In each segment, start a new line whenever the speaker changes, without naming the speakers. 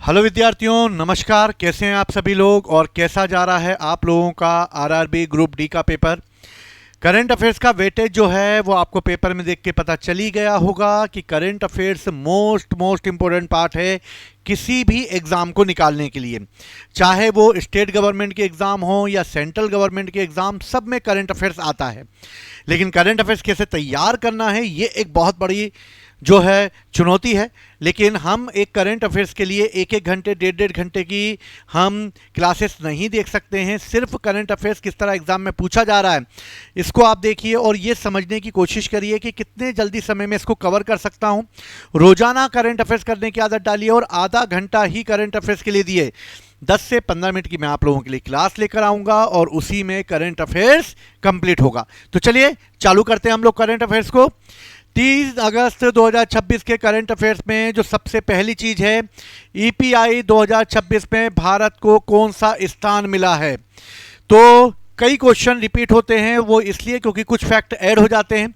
Hello विद्यार्थियों, नमस्कार। कैसे हैं आप सभी लोग और कैसा जा रहा है आप लोगों का आरआरबी ग्रुप डी का पेपर। करंट अफेयर्स का वेटेज जो है वो आपको पेपर में देख के पता चल ही गया होगा कि current affairs most important part है किसी भी एग्ज़ाम को निकालने के लिए। चाहे वो स्टेट गवर्नमेंट के एग्ज़ाम हो या सेंट्रल गवर्नमेंट के एग्ज़ाम, सब में करंट अफेयर्स आता है। लेकिन करंट अफेयर्स कैसे तैयार करना है ये एक बहुत बड़ी जो है चुनौती है। लेकिन हम एक करंट अफेयर्स के लिए एक एक घंटे डेढ़ घंटे की हम क्लासेस नहीं देख सकते हैं। सिर्फ करंट अफेयर्स किस तरह एग्जाम में पूछा जा रहा है इसको आप देखिए और ये समझने की कोशिश करिए कि कितने जल्दी समय में इसको कवर कर सकता हूं। रोजाना करंट अफेयर्स करने की आदत डालिए और आधा घंटा ही करंट अफेयर्स के लिए दिए। 10 से 15 मिनट की मैं आप लोगों के लिए क्लास लेकर आऊंगा और उसी में करंट अफेयर्स कंप्लीट होगा। तो चलिए चालू करते हैं हम लोग करंट अफेयर्स को। 30 अगस्त 2026 के करंट अफेयर्स में जो सबसे पहली चीज है, ईपीआई 2026 में भारत को कौन सा स्थान मिला है। तो कई क्वेश्चन रिपीट होते हैं, वो इसलिए क्योंकि कुछ फैक्ट ऐड हो जाते हैं।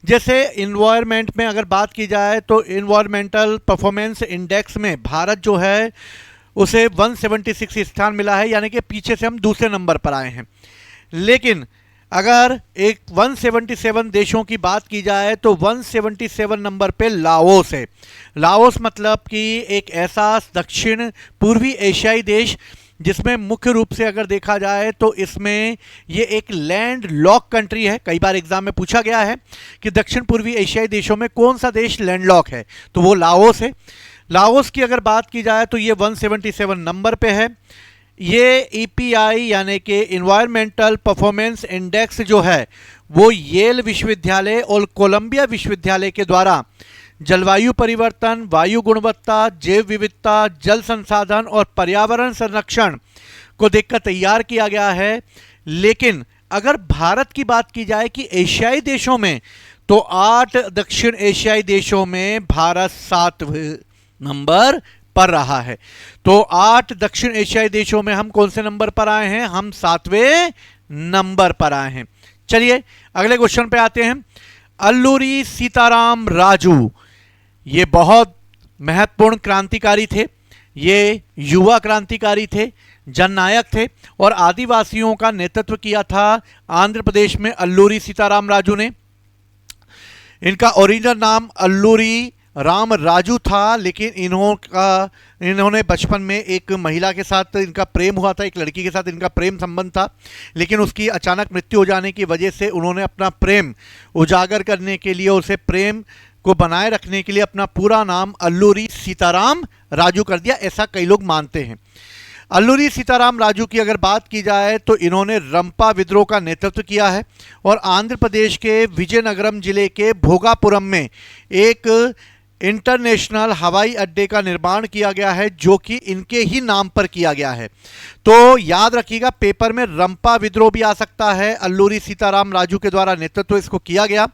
जैसे इन्वायरमेंट में अगर बात की जाए तो इन्वायरमेंटल परफॉर्मेंस इंडेक्स में भारत जो है उसे 176 स्थान मिला है, यानी कि पीछे से हम दूसरे नंबर पर आए हैं। लेकिन अगर एक 177 देशों की बात की जाए तो 177 नंबर पे लाओस है। लाओस मतलब कि एक ऐसा दक्षिण पूर्वी एशियाई देश जिसमें मुख्य रूप से अगर देखा जाए तो इसमें ये एक लैंड लॉक कंट्री है। कई बार एग्जाम में पूछा गया है कि दक्षिण पूर्वी एशियाई देशों में कौन सा देश लैंड लॉक है, तो वो लाओस है। लाओस की अगर बात की जाए तो ये 177 नंबर पे है। ये ईपीआई यानी कि इन्वायरमेंटल परफॉर्मेंस इंडेक्स जो है वो येल विश्वविद्यालय और कोलंबिया विश्वविद्यालय के द्वारा जलवायु परिवर्तन, वायु गुणवत्ता, जैव विविधता, जल संसाधन और पर्यावरण संरक्षण को देखकर तैयार किया गया है। लेकिन अगर भारत की बात की जाए कि एशियाई देशों में, तो 8 दक्षिण एशियाई देशों में भारत 7वें नंबर पर रहा है। तो 8 दक्षिण एशियाई देशों में हम कौन से नंबर पर आए हैं? हम 7वें नंबर पर आए हैं। चलिए अगले क्वेश्चन पे आते हैं। अल्लूरी सीताराम राजू ये बहुत महत्वपूर्ण क्रांतिकारी थे। ये युवा क्रांतिकारी थे, जननायक थे और आदिवासियों का नेतृत्व किया था आंध्र प्रदेश में अल्लूरी सीताराम राजू ने। इनका ओरिजिनल नाम अल्लूरी राम राजू था, लेकिन इन्होंने बचपन में एक महिला के साथ इनका प्रेम हुआ था, एक लड़की के साथ इनका प्रेम संबंध था। लेकिन उसकी अचानक मृत्यु हो जाने की वजह से उन्होंने अपना प्रेम उजागर करने के लिए, उसे प्रेम को बनाए रखने के लिए अपना पूरा नाम अल्लूरी सीताराम राजू कर दिया, ऐसा कई लोग मानते हैं। अल्लूरी सीताराम राजू की अगर बात की जाए तो इन्होंने रंपा विद्रोह का नेतृत्व किया है और आंध्र प्रदेश के विजयनगरम जिले के भोगापुरम में एक इंटरनेशनल हवाई अड्डे का निर्माण किया गया है जो कि इनके ही नाम पर किया गया है। तो याद रखिएगा, पेपर में रंपा विद्रोह भी आ सकता है। अल्लूरी सीताराम राजू के द्वारा नेतृत्व इसको किया गया,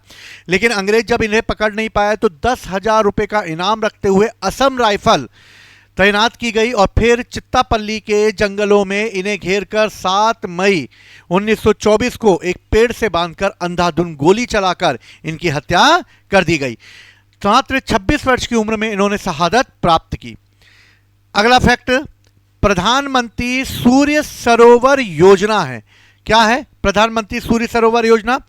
लेकिन अंग्रेज जब इन्हें पकड़ नहीं पाए तो 10,000 रुपये का इनाम रखते हुए असम राइफल तैनात की गई और फिर चित्तापल्ली के जंगलों में इन्हें घेरकर 7 मई 1924 को एक पेड़ से बांधकर अंधाधुंध गोली चलाकर इनकी हत्या कर दी गई। मात्र 26 वर्ष की उम्र में इन्होंने शहादत प्राप्त की। अगला फैक्ट, प्रधानमंत्री सूर्य सरोवर योजना है। क्या है प्रधानमंत्री सूर्य सरोवर योजना?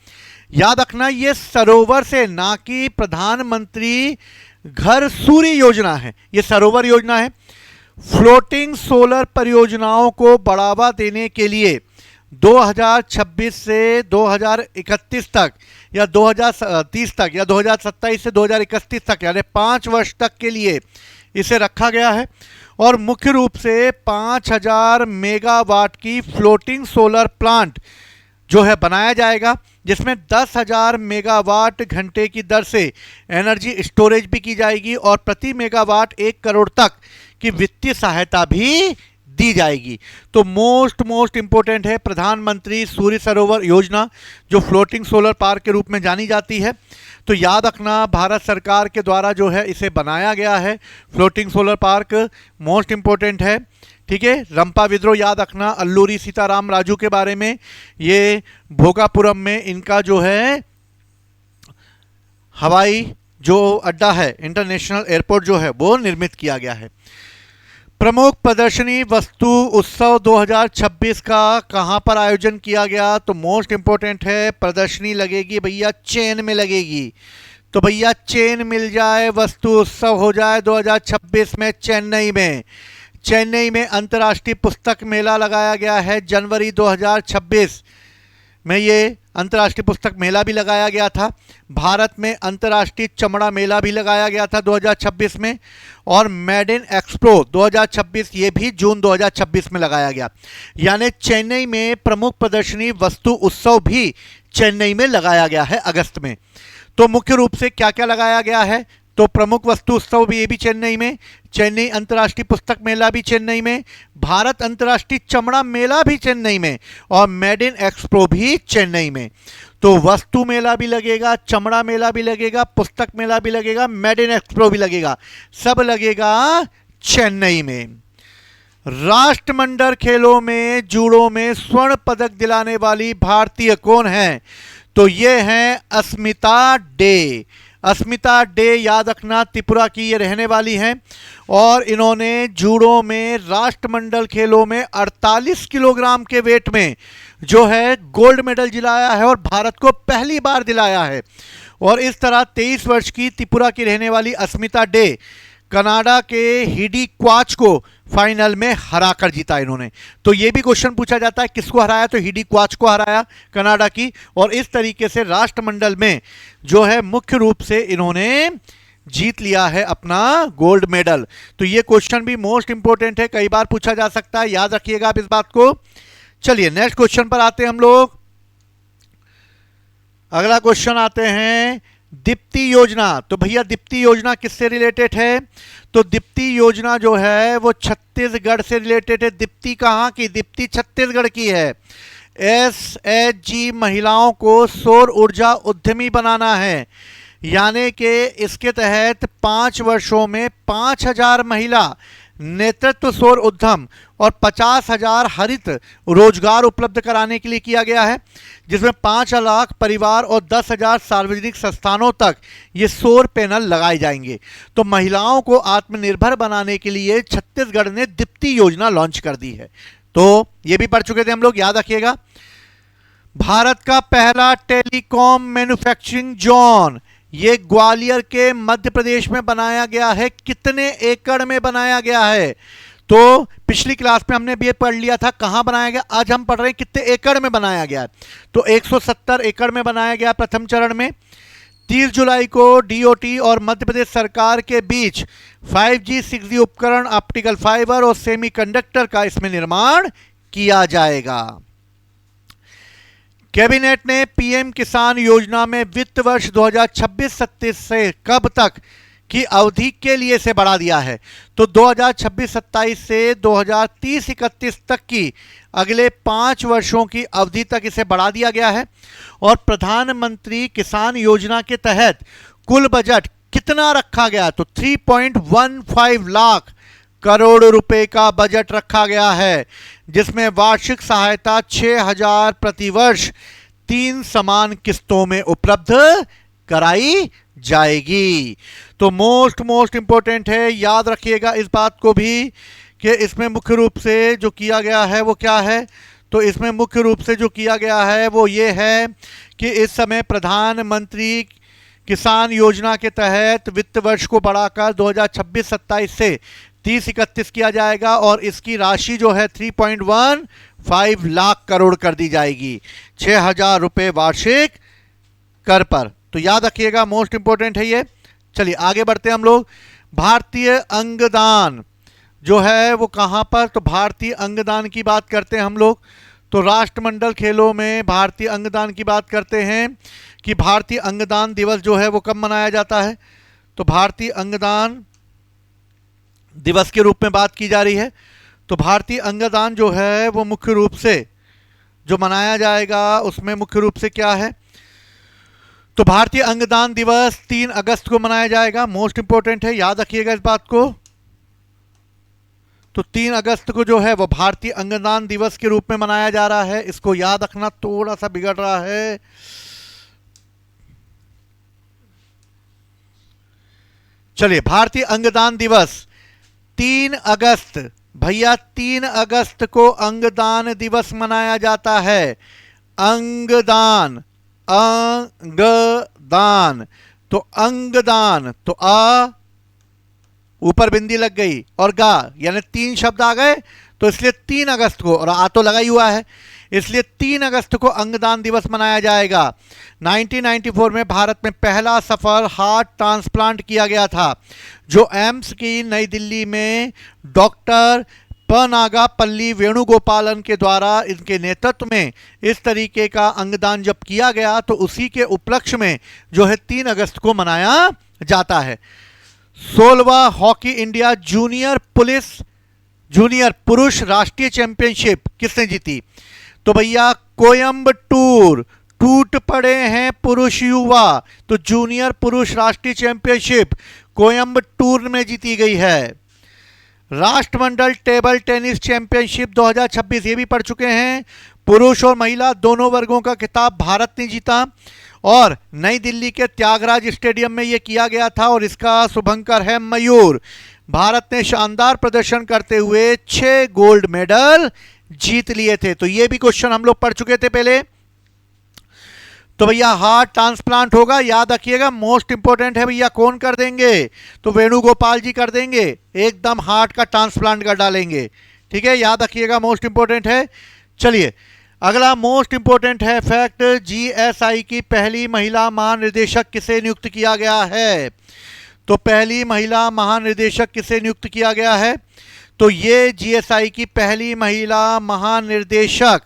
याद रखना, ये सरोवर से, ना कि प्रधानमंत्री घर सूर्य योजना है, ये सरोवर योजना है। फ्लोटिंग सोलर परियोजनाओं को बढ़ावा देने के लिए 2026 से 2031 तक या 2030 तक या 2027 से 2031 तक यानी 5 वर्ष तक के लिए इसे रखा गया है और मुख्य रूप से 5000 मेगावाट की फ्लोटिंग सोलर प्लांट जो है बनाया जाएगा, जिसमें 10,000 मेगावाट घंटे की दर से एनर्जी स्टोरेज भी की जाएगी और प्रति मेगावाट 1 करोड़ तक की वित्तीय सहायता भी दी जाएगी। तो मोस्ट इंपोर्टेंट है प्रधानमंत्री सूर्य सरोवर योजना, जो फ्लोटिंग सोलर पार्क के रूप में जानी जाती है। तो याद रखना, भारत सरकार के द्वारा जो है इसे बनाया गया है floating solar park, most important है। ठीक है, रंपा विद्रोह याद रखना। अल्लूरी सीताराम राजू के बारे में, ये भोगापुरम में इनका जो है हवाई जो अड्डा है, इंटरनेशनल एयरपोर्ट जो है वो निर्मित किया गया है। प्रमुख प्रदर्शनी वस्तु उत्सव 2026 का कहां पर आयोजन किया गया? तो मोस्ट इंपोर्टेंट है, प्रदर्शनी लगेगी भैया चेन में लगेगी। तो भैया चेन मिल जाए, वस्तु उत्सव हो जाए 2026 में चेन्नई में। चेन्नई में अंतर्राष्ट्रीय पुस्तक मेला लगाया गया है जनवरी 2026 में। ये अंतर्राष्ट्रीय पुस्तक मेला भी लगाया गया था। भारत में अंतर्राष्ट्रीय चमड़ा मेला भी लगाया गया था 2026 में। और मेड इन एक्सपो 2026 ये भी जून 2026 में लगाया गया। यानी चेन्नई में प्रमुख प्रदर्शनी वस्तु उत्सव भी चेन्नई में लगाया गया है अगस्त में। तो मुख्य रूप से क्या क्या लगाया गया है? तो प्रमुख वस्तु उत्सव भी ये भी चेन्नई में, चेन्नई अंतर्राष्ट्रीय पुस्तक मेला भी चेन्नई में, भारत अंतर्राष्ट्रीय चमड़ा मेला भी चेन्नई में, और मेड इन एक्सपो भी चेन्नई में। तो वस्तु मेला भी लगेगा, चमड़ा मेला भी लगेगा, पुस्तक मेला भी लगेगा, मेड इन एक्सपो भी लगेगा, सब लगेगा चेन्नई में। राष्ट्रमंडल खेलों में जूडो में स्वर्ण पदक दिलाने वाली भारतीय कौन है? तो ये हैं अस्मिता डे। अस्मिता डे याद रखना, त्रिपुरा की ये रहने वाली हैं और इन्होंने जूडो में राष्ट्रमंडल खेलों में 48 किलोग्राम के वेट में जो है गोल्ड मेडल दिलाया है और भारत को पहली बार दिलाया है। और इस तरह 23 वर्ष की त्रिपुरा की रहने वाली अस्मिता डे कनाडा के हिडी क्वाच को फाइनल में हराकर जीता इन्होंने। तो ये भी क्वेश्चन पूछा जाता है किसको हराया? तो हिडी क्वाच को हराया कनाडा की। और इस तरीके से राष्ट्रमंडल में जो है मुख्य रूप से इन्होंने जीत लिया है अपना गोल्ड मेडल। तो ये क्वेश्चन भी मोस्ट इंपोर्टेंट है, कई बार पूछा जा सकता है, याद रखिएगा आप इस बात को। चलिए नेक्स्ट क्वेश्चन पर आते हैं हम लोग। अगला क्वेश्चन आते हैं दीप्ति योजना। तो भैया दीप्ति योजना किससे रिलेटेड है? तो दीप्ति योजना जो है वो छत्तीसगढ़ से रिलेटेड है। दीप्ति कहाँ की? दीप्ति छत्तीसगढ़ की है। SHG महिलाओं को सौर ऊर्जा उद्यमी बनाना है, यानी कि इसके तहत 5 वर्षों में 5000 महिला नेतृत्व सौर उद्यम और 50,000 हरित रोजगार उपलब्ध कराने के लिए किया गया है, जिसमें 5 लाख परिवार और 10,000 सार्वजनिक संस्थानों तक ये सौर पैनल लगाए जाएंगे। तो महिलाओं को आत्मनिर्भर बनाने के लिए छत्तीसगढ़ ने दीप्ति योजना लॉन्च कर दी है। तो ये भी पढ़ चुके थे हम लोग, याद रखिएगा। भारत का पहला टेलीकॉम मैन्युफैक्चरिंग जोन ये ग्वालियर के मध्य प्रदेश में बनाया गया है। कितने एकड़ में बनाया गया है? तो पिछली क्लास में हमने भी ये पढ़ लिया था कहां बनाया गया, आज हम पढ़ रहे हैं कितने एकड़ में बनाया गया। तो 170 एकड़ में बनाया गया प्रथम चरण में। 30 जुलाई को डीओटी और मध्य प्रदेश सरकार के बीच 5G 6G उपकरण, ऑप्टिकल फाइबर और सेमीकंडक्टर का इसमें निर्माण किया जाएगा। कैबिनेट ने पीएम किसान योजना में वित्त वर्ष 2026-27 से कब तक की अवधि के लिए इसे बढ़ा दिया है? तो 2026-27 से 2030-31 तक की अगले 5 वर्षों की अवधि तक इसे बढ़ा दिया गया है। और प्रधानमंत्री किसान योजना के तहत कुल बजट कितना रखा गया? तो 3.15 लाख करोड़ रुपए का बजट रखा गया है, जिसमें वार्षिक सहायता 6,000 प्रतिवर्ष 3 समान किस्तों में उपलब्ध कराई जाएगी। तो मोस्ट इंपोर्टेंट है, याद रखिएगा इस बात को भी कि इसमें मुख्य रूप से जो किया गया है वो क्या है? तो इसमें मुख्य रूप से जो किया गया है वो ये है कि इस समय प्रधानमंत्री किसान योजना के तहत वित्त वर्ष को बढ़ाकर 2026-27 से 30-31 किया जाएगा और इसकी राशि जो है 3.15 लाख करोड़ कर दी जाएगी, 6,000 रुपये वार्षिक कर पर। तो याद रखिएगा, मोस्ट इंपोर्टेंट है ये। चलिए आगे बढ़ते हैं हम लोग। भारतीय अंगदान जो है वो कहाँ पर? तो भारतीय अंगदान की बात करते हैं हम लोग। तो राष्ट्रमंडल खेलों में भारतीय अंगदान की बात करते हैं कि भारतीय अंगदान दिवस जो है वो कब मनाया जाता है? तो भारतीय अंगदान दिवस के रूप में बात की जा रही है। तो भारतीय अंगदान जो है वो मुख्य रूप से जो मनाया जाएगा उसमें मुख्य रूप से क्या है? तो भारतीय अंगदान दिवस 3 अगस्त को मनाया जाएगा। मोस्ट इंपोर्टेंट है, याद रखिएगा इस बात को। तो 3 अगस्त को जो है वो भारतीय अंगदान दिवस के रूप में मनाया जा रहा है। इसको याद रखना, थोड़ा सा बिगड़ रहा है। चलिए, भारतीय अंगदान दिवस 3 अगस्त भैया 3 अगस्त को अंगदान दिवस मनाया जाता है। अंगदान, अंगदान, तो अंगदान, तो आ ऊपर बिंदी लग गई और गा यानी 3 शब्द आ गए, तो इसलिए 3 अगस्त को, और आ तो लगा ही हुआ है, इसलिए 3 अगस्त को अंगदान दिवस मनाया जाएगा। 1994 में भारत में पहला सफल हार्ट ट्रांसप्लांट किया गया था, जो एम्स की नई दिल्ली में डॉक्टर पनागापल्ली वेणुगोपालन के द्वारा इनके नेतृत्व में इस तरीके का अंगदान जब किया गया, तो उसी के उपलक्ष्य में जो है 3 अगस्त को मनाया जाता है। 16वां हॉकी इंडिया जूनियर पुरुष राष्ट्रीय चैंपियनशिप किसने जीती? तो भैया कोयम्बटूर, टूट पड़े हैं पुरुष युवा, तो जूनियर पुरुष राष्ट्रीय चैंपियनशिप कोयम्बटूर में जीती गई है। राष्ट्रमंडल टेबल टेनिस चैंपियनशिप 2026 ये भी पढ़ चुके हैं। पुरुष और महिला दोनों वर्गों का खिताब भारत ने जीता और नई दिल्ली के त्यागराज स्टेडियम में ये किया गया था और इसका शुभंकर है मयूर। भारत ने शानदार प्रदर्शन करते हुए 6 गोल्ड मेडल जीत लिए थे। तो ये भी क्वेश्चन हम लोग पढ़ चुके थे पहले। तो भैया हार्ट ट्रांसप्लांट होगा, याद रखिएगा, मोस्ट इंपोर्टेंट है भैया। कौन कर देंगे? तो वेणुगोपाल जी कर देंगे, एकदम हार्ट का ट्रांसप्लांट कर डालेंगे। ठीक है, याद रखिएगा, मोस्ट इंपोर्टेंट है। चलिए अगला मोस्ट इंपोर्टेंट है फैक्ट, जीएसआई की पहली महिला महानिदेशक किसे नियुक्त किया गया है? तो पहली महिला महानिदेशक किसे नियुक्त किया गया है? तो ये जीएसआई की पहली महिला महानिदेशक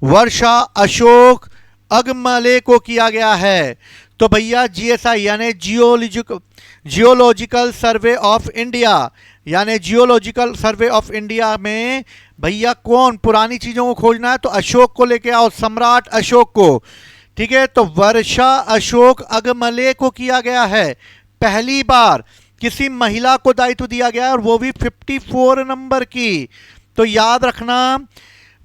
वर्षा अशोक अगमले को किया गया है। तो भैया जीएसआई यानी जियोलॉजिकल सर्वे ऑफ इंडिया, यानी जियोलॉजिकल सर्वे ऑफ इंडिया में भैया कौन पुरानी चीजों को खोजना है, तो अशोक को लेके आओ, सम्राट अशोक को। ठीक है, तो वर्षा अशोक अगमले को किया गया है। पहली बार किसी महिला को दायित्व दिया गया है और वो भी 54 नंबर की। तो याद रखना,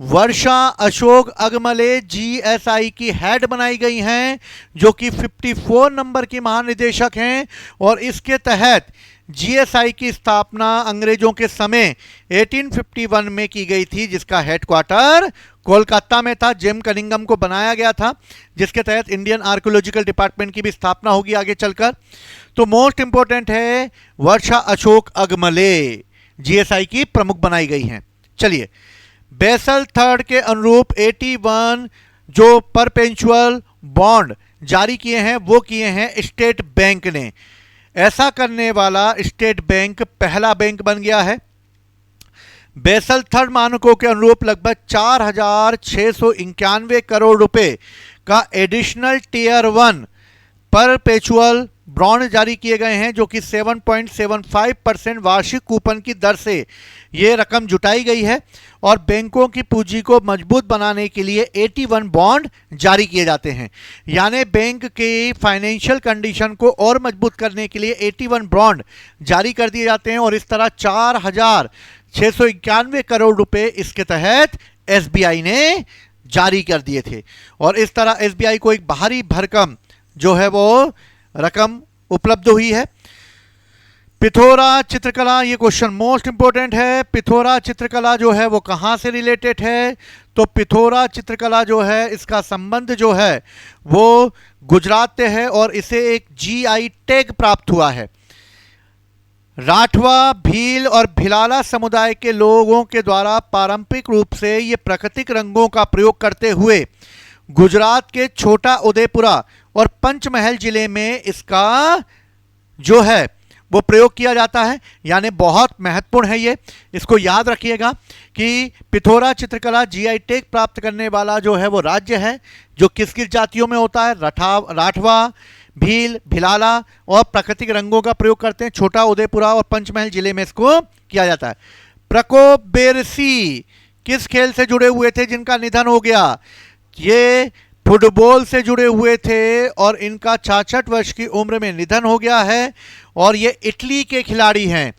वर्षा अशोक अगमले जीएसआई की हेड बनाई गई हैं, जो कि 54 नंबर की महानिदेशक हैं। और इसके तहत जीएसआई की स्थापना अंग्रेजों के समय 1851 में की गई थी, जिसका हेडक्वार्टर कोलकाता में था। जेम कनिंगम को बनाया गया था, जिसके तहत इंडियन आर्कियोलॉजिकल डिपार्टमेंट की भी स्थापना होगी आगे चलकर। तो मोस्ट इंपोर्टेंट है वर्षा अशोक अगमले जीएसआई की प्रमुख बनाई गई हैं। चलिए बेसल थर्ड के अनुरूप 81 जो परपेचुअल बॉन्ड जारी किए हैं वो किए हैं स्टेट बैंक ने। ऐसा करने वाला स्टेट बैंक पहला बैंक बन गया है। बेसल थर्ड मानकों के अनुरूप लगभग 4,691 करोड़ रुपए का एडिशनल टीयर 1 परपेचुअल बॉन्ड जारी किए गए हैं, जो कि 7.75% वार्षिक कूपन की दर से ये रकम जुटाई गई है। और बैंकों की पूंजी को मजबूत बनाने के लिए 81 बॉन्ड जारी किए जाते हैं, यानी बैंक के फाइनेंशियल कंडीशन को और मजबूत करने के लिए 81 बॉन्ड जारी कर दिए जाते हैं। और इस तरह 4,691 करोड़ रुपए इसके तहत एसबीआई ने जारी कर दिए थे। और इस तरह एसबीआई को एक बाहरी भरकम जो है वो रकम उपलब्ध हुई है। पिथौरा चित्रकला, ये क्वेश्चन मोस्ट इंपोर्टेंट है। पिथौरा चित्रकला जो है वो कहाँ से रिलेटेड है? तो पिथौरा चित्रकला जो है इसका संबंध जो है वो गुजरात से है और इसे एक जीआई टैग प्राप्त हुआ है। राठवा, भील और भिलाला समुदाय के लोगों के द्वारा पारंपरिक रूप से ये प्राकृतिक रंगों का प्रयोग करते हुए गुजरात के छोटा उदयपुरा और पंचमहल जिले में इसका जो है वो प्रयोग किया जाता है, यानी बहुत महत्वपूर्ण है ये। इसको याद रखिएगा कि पिथौरा चित्रकला जीआई टैग प्राप्त करने वाला जो है वो राज्य है, जो किस किस जातियों में होता है? राठवा, भील, भिलाला और प्राकृतिक रंगों का प्रयोग करते हैं। छोटा उदयपुरा और पंचमहल जिले में इसको किया जाता है। प्रकोप बेरसी किस खेल से जुड़े हुए थे जिनका निधन हो गया? ये फुटबॉल से जुड़े हुए थे और इनका 66 वर्ष की उम्र में निधन हो गया है और ये इटली के खिलाड़ी हैं।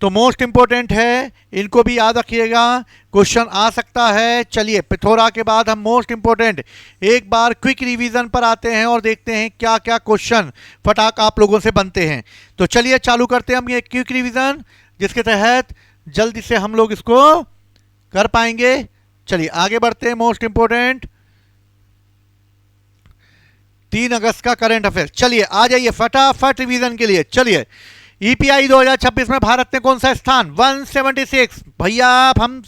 तो मोस्ट इंपोर्टेंट है, इनको भी याद रखिएगा, क्वेश्चन आ सकता है। चलिए पिथौरा के बाद हम मोस्ट इंपोर्टेंट एक बार क्विक रिवीजन पर आते हैं और देखते हैं क्या क्या क्वेश्चन फटाक आप लोगों से बनते हैं। तो चलिए चालू करते हैं हम ये क्विक रिवीजन, जिसके तहत जल्दी से हम लोग इसको कर पाएंगे। चलिए आगे बढ़ते हैं। मोस्ट इंपोर्टेंट 3 अगस्त का करंट अफेयर। चलिए आ जाइए फटाफट रिवीजन के लिए। चलिए ईपीआई 2026 में भारत ने कौन सा स्थान? 176। भैया हम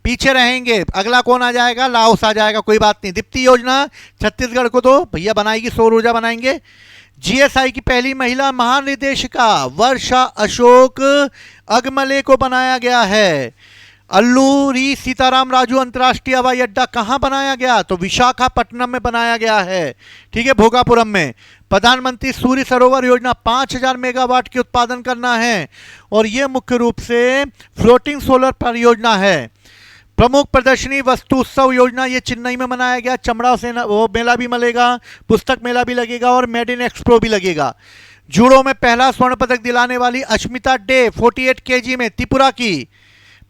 पीछे रहेंगे, अगला कौन आ जाएगा? लाओस आ जाएगा, कोई बात नहीं। दीप्ति योजना छत्तीसगढ़ को तो भैया बनाएगी, सौर ऊर्जा बनाएंगे। जीएसआई की पहली महिला महानिदेशिका वर्षा अशोक अगमले को बनाया गया है। अल्लूरी सीताराम राजू अंतर्राष्ट्रीय हवाई अड्डा कहां बनाया गया? तो विशाखापट्टनम में बनाया गया है, ठीक है, भोगापुरम में। प्रधानमंत्री सूर्य सरोवर योजना 5000 मेगावाट की उत्पादन करना है और यह मुख्य रूप से फ्लोटिंग सोलर परियोजना है। प्रमुख प्रदर्शनी वस्तु उत्सव योजना ये चेन्नई में मनाया गया। चमड़ा से वो मेला भी मिलेगा, पुस्तक मेला भी लगेगा और मेड इन एक्सपो भी लगेगा। जूडो में पहला स्वर्ण पदक दिलाने वाली अश्मिता डे 48 केजी में त्रिपुरा की।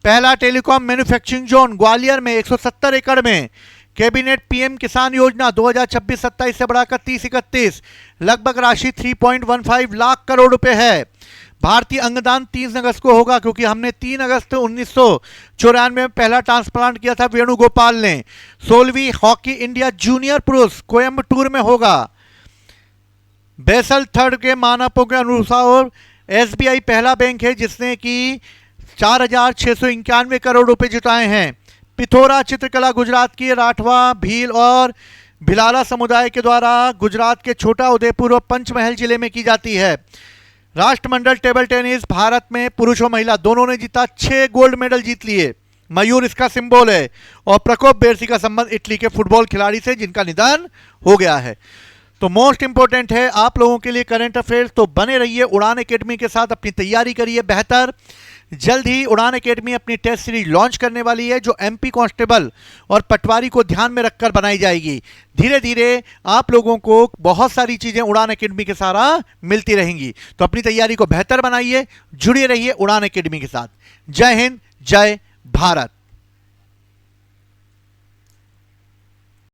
पहला टेलीकॉम मैन्युफैक्चरिंग जोन ग्वालियर में 170 एकड़ में। कैबिनेट पीएम किसान योजना 2026-27 से बढ़ाकर 30-31, लगभग राशि 3.15 लाख करोड़ रुपए है। भारतीय अंगदान 3 अगस्त को होगा, क्योंकि हमने 3 अगस्त 1994 में पहला ट्रांसप्लांट किया था वेणुगोपाल ने। 16वीं हॉकी इंडिया जूनियर पुरुष कोयम्बटूर में होगा। बेसल थर्ड के मानकों के अनुसार एसबीआई पहला बैंक है जिसने कि 4691 करोड़ रुपए जुटाए हैं। पिथौरा चित्रकला गुजरात की राठवा, भील और भिलाला समुदाय के द्वारा गुजरात के छोटा उदयपुर और पंचमहल जिले में की जाती है। राष्ट्रमंडल टेबल टेनिस भारत में पुरुष और महिला दोनों ने जीता, 6 गोल्ड मेडल जीत लिए। मयूर इसका सिंबल है और प्रकोप बेरसी का संबंध इटली के फुटबॉल खिलाड़ी से जिनका निधन हो गया है। तो मोस्ट इंपोर्टेंट है आप लोगों के लिए करंट अफेयर्स। तो बने रहिए उड़ान एकेडमी के साथ, अपनी तैयारी करिए बेहतर। जल्द ही उड़ान एकेडमी अपनी टेस्ट सीरीज लॉन्च करने वाली है जो एमपी कांस्टेबल और पटवारी को ध्यान में रखकर बनाई जाएगी। धीरे धीरे आप लोगों को बहुत सारी चीजें उड़ान एकेडमी के सारा मिलती रहेंगी। तो अपनी तैयारी को बेहतर बनाइए, जुड़े रहिए उड़ान एकेडमी के साथ। जय हिंद, जय भारत।